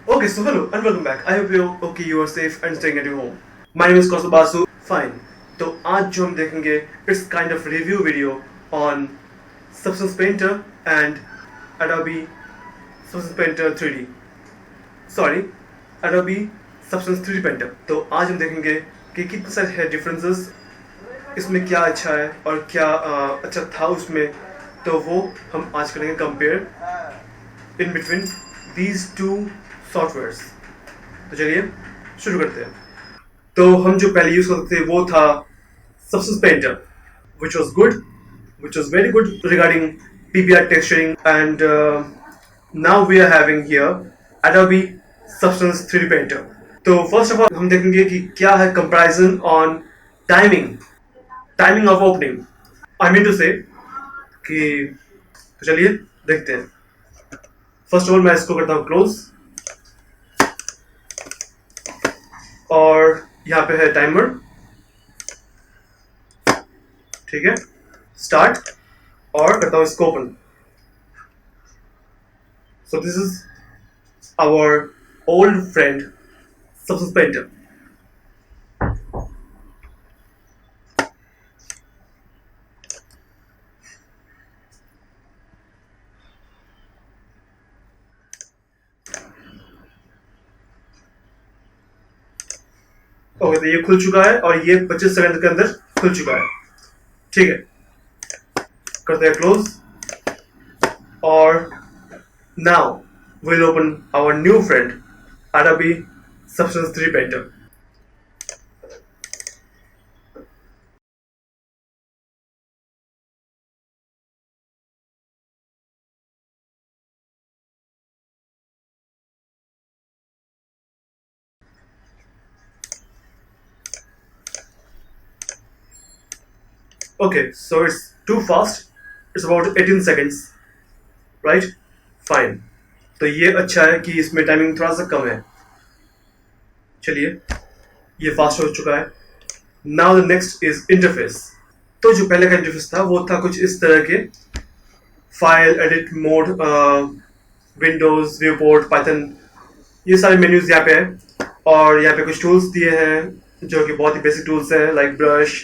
Okay, so hello and welcome back. I hope you're okay, you are safe and staying at your home. My name is Kaustav Basu. Fine. तो आज जो हम देखेंगे it's kind of review video on Substance Painter and Adobe Substance Painter 3D. Sorry, Adobe Substance 3D Painter. तो आज हम देखेंगे कि कितने सारे है डिफरेंसेस, इसमें क्या अच्छा है और क्या अच्छा था उसमें. तो वो हम आज करेंगे compare in between these two softwares. तो चलिए शुरू करते हैं. तो हम जो पहले यूज करते थे वो था Substance Painter, which was good, which was very good regarding PBR texturing, and now we are having here Adobe Substance 3D Painter. तो फर्स्ट ऑफ ऑल हम देखेंगे कि क्या है comparison on timing of opening. I mean to say कि तो चलिए देखते हैं. फर्स्ट ऑफ ऑल मैं इसको करता हूँ क्लोज, और यहाँ पे है टाइमर. ठीक है, स्टार्ट, और करता हूँ इसको open. So this is our old friend Substance Painter. Okay, तो ये खुल चुका है और ये 25 सेकंड के अंदर खुल चुका है. ठीक है, करते हैं क्लोज, और now we'll open our new friend Adobe Substance 3D Painter. Okay, so it's too fast. It's about 18 seconds, right? Fine. तो ये अच्छा है कि इसमें टाइमिंग थोड़ा सा कम है. चलिए, ये फास्ट हो चुका है. Now the next is interface. तो जो पहले का इंटरफेस था वो था कुछ इस तरह के, file, edit mode, Windows, view port, Python, ये सारे मेन्यूज यहाँ पे है. और यहाँ पे कुछ टूल्स दिए हैं जो कि बहुत ही बेसिक टूल्स हैं, लाइक ब्रश,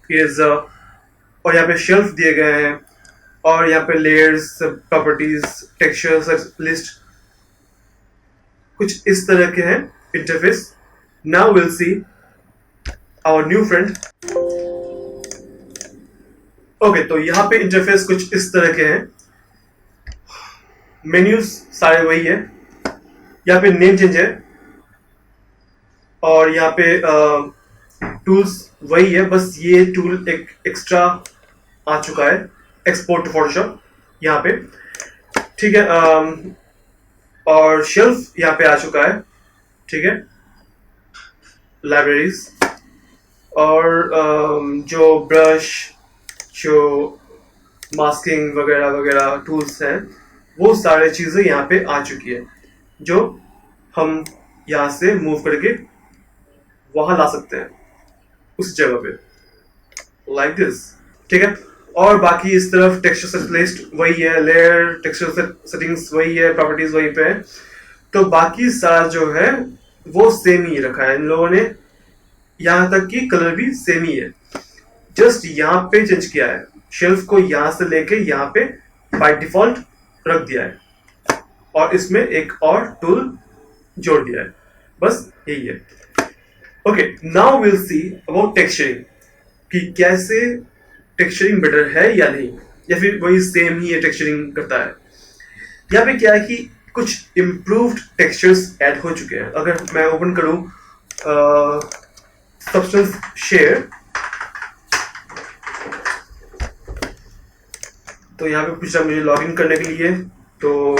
इरेजर, और यहाँ पे शेल्फ दिए गए हैं, और यहाँ पे लेयर्स, प्रॉपर्टीज, टेक्सचर्स लिस्ट, कुछ इस तरह के हैं interface. Now will see our new friend. Okay, तो यहाँ पे इंटरफेस कुछ इस तरह के हैं. मेन्यूज सारे वही है. यहाँ पे नेम चेंज है, और यहाँ पे टूल्स वही है, बस ये टूल एक एक्स्ट्रा आ चुका है, एक्सपोर्ट टू फोटोशॉप यहाँ पे. ठीक है, और शेल्फ यहाँ पे आ चुका है. ठीक है, लाइब्रेरीज, और जो ब्रश, जो मास्किंग वगैरह वगैरह टूल्स हैं, वो सारे चीज़ें यहाँ पे आ चुकी है, जो हम यहाँ से मूव करके वहाँ ला सकते हैं उस जगह पे, लाइक दिस. ठीक है, और बाकी इस तरफ टेक्सचर सेट लिस्ट वही है, लेयर, टेक्सचर सेटिंग्स वही है, प्रॉपर्टीज वही पे है. तो बाकी सारा जो है वो सेम ही रखा है इन लोगों ने, यहाँ तक कि कलर भी सेम ही है. जस्ट यहाँ पे चेंज किया है, शेल्फ को यहाँ से लेके यहाँ पे बाय डिफॉल्ट रख दिया है, और इसमें एक और टूल जोड़ दिया है. बस यही है. Okay, now will see about texturing, कि कैसे टेक्सचरिंग बेटर है या नहीं, या फिर वही सेम ही टेक्सचरिंग करता है. यहाँ पे क्या है कि कुछ इम्प्रूव्ड टेक्सचर्स ऐड हो चुके हैं. अगर मैं ओपन करूं सब्सटेंस शेयर, तो यहाँ पे पूछ रहा मुझे लॉगिन करने के लिए, तो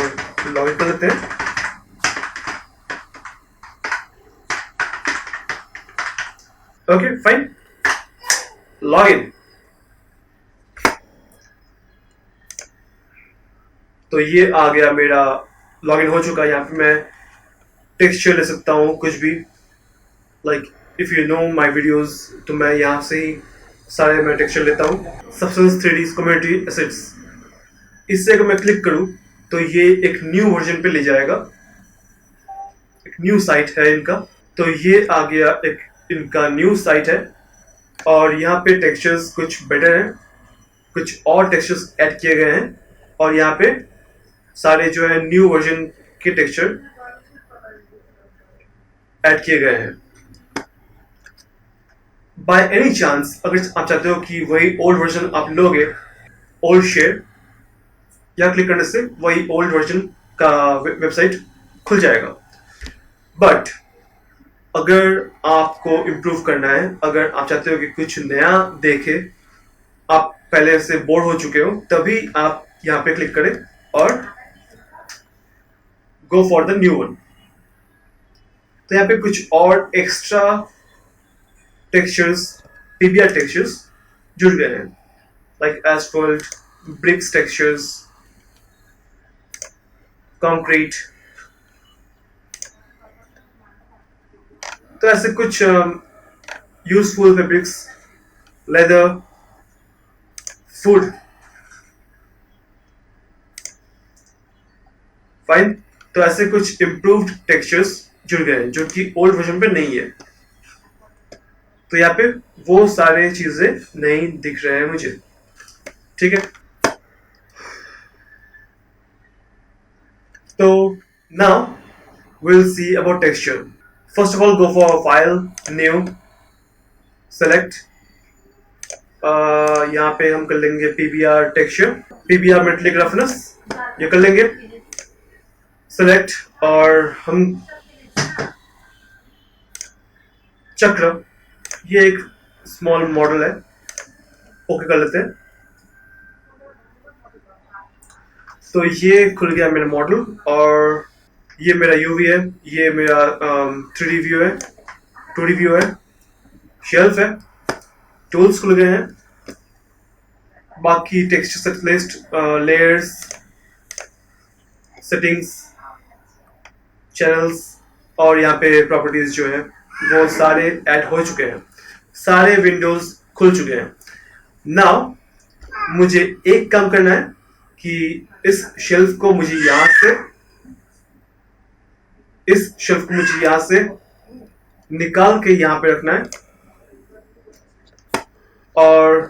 लॉगिन कर लेते हैं. Okay fine, login. तो ये आ गया, मेरा लॉगिन हो चुका है. यहाँ पे मैं टेक्सचर ले सकता हूँ कुछ भी, like if you know my videos, तो मैं यहाँ से ही सारे मैं टेक्सचर लेता हूँ. Substance 3D कम्युनिटी एसेट्स, इससे अगर मैं क्लिक करूँ तो ये एक न्यू वर्जन पे ले जाएगा. न्यू साइट है इनका। तो ये आ गया एक इनका न्यू साइट है, और यहाँ पे टेक्सचर्स कुछ बेटर हैं, कुछ और टेक्सचर्स ऐड किए गए हैं, और यहाँ पे सारे जो है न्यू वर्जन के टेक्सचर ऐड किए गए हैं। बाय एनी चांस अगर आप चाहते हो कि वही ओल्ड वर्जन आप लोगे, ओल्ड शेयर, या क्लिक करने से वही ओल्ड वर्जन का वेबसाइट खुल जाएगा। बट अगर आपको इम्प्रूव करना है, अगर आप चाहते हो कि कुछ नया देखे, आप पहले से बोर हो चुके हो, तभी आप यहाँ पे क्लिक करें और go for the new one. तो यहाँ पे कुछ और एक्स्ट्रा टेक्सचर्स, पीबीआर टेक्सचर्स जुड़ गए हैं, लाइक एस्फल्ट, ब्रिक्स टेक्सचर्स, कंक्रीट। तो ऐसे कुछ useful fabrics, leather, food, fine. तो ऐसे कुछ इम्प्रूव्ड टेक्सचर्स जुड़ गए हैं जो कि ओल्ड वर्जन पे नहीं है। तो यहाँ पे वो सारे चीजें नहीं दिख रहे हैं मुझे, ठीक है। तो now we'll see about texture. First of all, go for file, new, select. यहाँ पे हम कर लेंगे PBR texture, PBR metallic roughness, ये कर लेंगे select, और हम चक्र, ये एक स्मॉल मॉडल है, ओके कर लेते हैं। तो ये खुल गया मेरा मॉडल, और ये मेरा यूवी है, ये मेरा 3D व्यू है, 2D व्यू है, शेल्फ है, टूल्स खुल गए हैं, बाकी texture set list, layers, settings, channels, और यहाँ पे प्रॉपर्टीज जो है वो सारे ऐड हो चुके हैं, सारे विंडोज खुल चुके हैं। नाउ मुझे एक काम करना है कि इस शेल्फ को मुझे यहां से निकाल के यहां पे रखना है, और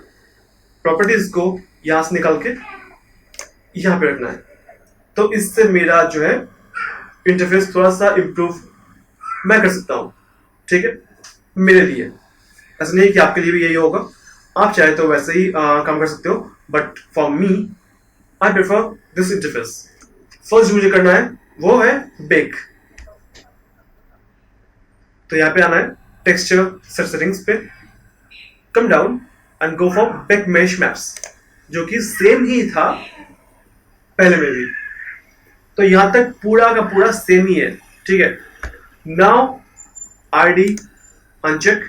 प्रॉपर्टीज को यहां से निकाल के यहां पे रखना है। तो इससे मेरा जो है इंटरफेस थोड़ा सा इंप्रूव मैं कर सकता हूं, ठीक है, मेरे लिए। ऐसा नहीं कि आपके लिए भी यही होगा, आप चाहे तो वैसे ही काम कर सकते हो, but for me I prefer this interface. First मुझे करना है वो है बेक। तो यहाँ पे आना है टेक्सचर सेटिंग्स पे, come down and go for bake mesh maps, जो कि सेम ही था पहले में भी। तो यहां तक पूरा का पूरा सेम ही है, ठीक है। नाउ आईडी अनचेक,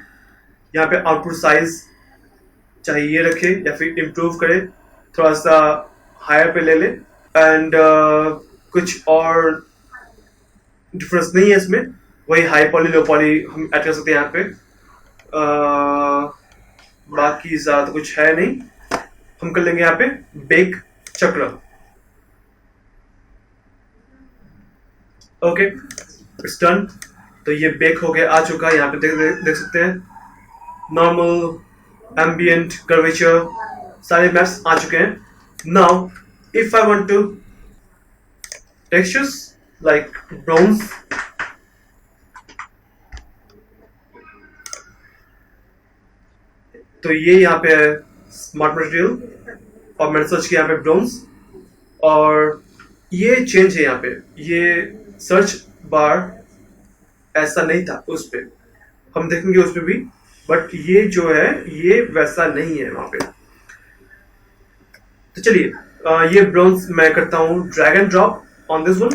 यहाँ पे आउटपुट साइज चाहे ये रखे या फिर इंप्रूव करे, थोड़ा सा हायर पे ले ले, एंड कुछ और डिफरेंस नहीं है इसमें, वही हाई पॉली लो पॉली हम ऐड कर सकते हैं यहाँ पे। बाकी ज्यादा कुछ है नहीं, हम कर लेंगे यहाँ पे बेक चक्र। Okay, it's done. तो ये बेक हो गया, आ चुका है, यहाँ पे देख सकते हैं नॉर्मल, एम्बियंट, कर्वेचर, सारे मैप्स आ चुके हैं। Now if I want to textures like browns, तो ये यहाँ पे है स्मार्ट मटेरियल, और मैंने सर्च किया यहाँ पे ब्राउन्स, और ये चेंज है यहाँ पे, ये सर्च बार ऐसा नहीं था उस पे, हम देखेंगे उस पे भी, बट ये जो है ये वैसा नहीं है वहां पे। तो चलिए ये ब्राउन्स मैं करता हूं drag and drop on this one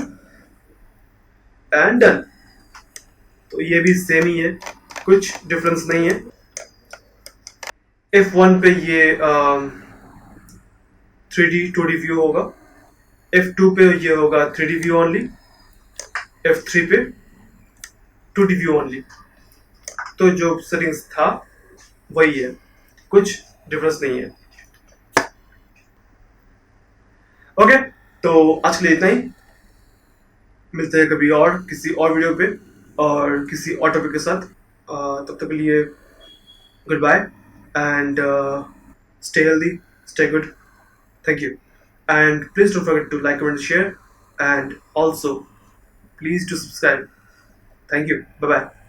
and done. तो ये भी सेम ही है, कुछ डिफरेंस नहीं है। F1 पे ये 3D 2D व्यू होगा, F2 पे ये होगा 3D व्यू ओनली, F3 पे 2D व्यू ओनली। तो जो सेटिंग्स था वही है, कुछ डिफरेंस नहीं है। ओके, तो आज के लिए इतना ही, मिलते हैं कभी और किसी और वीडियो पे। और किसी और टॉपिक के साथ। तब तक के लिए good bye and stay healthy, stay good. Thank you. And please don't forget to like, comment, share, and also please do subscribe. Thank you. Bye bye.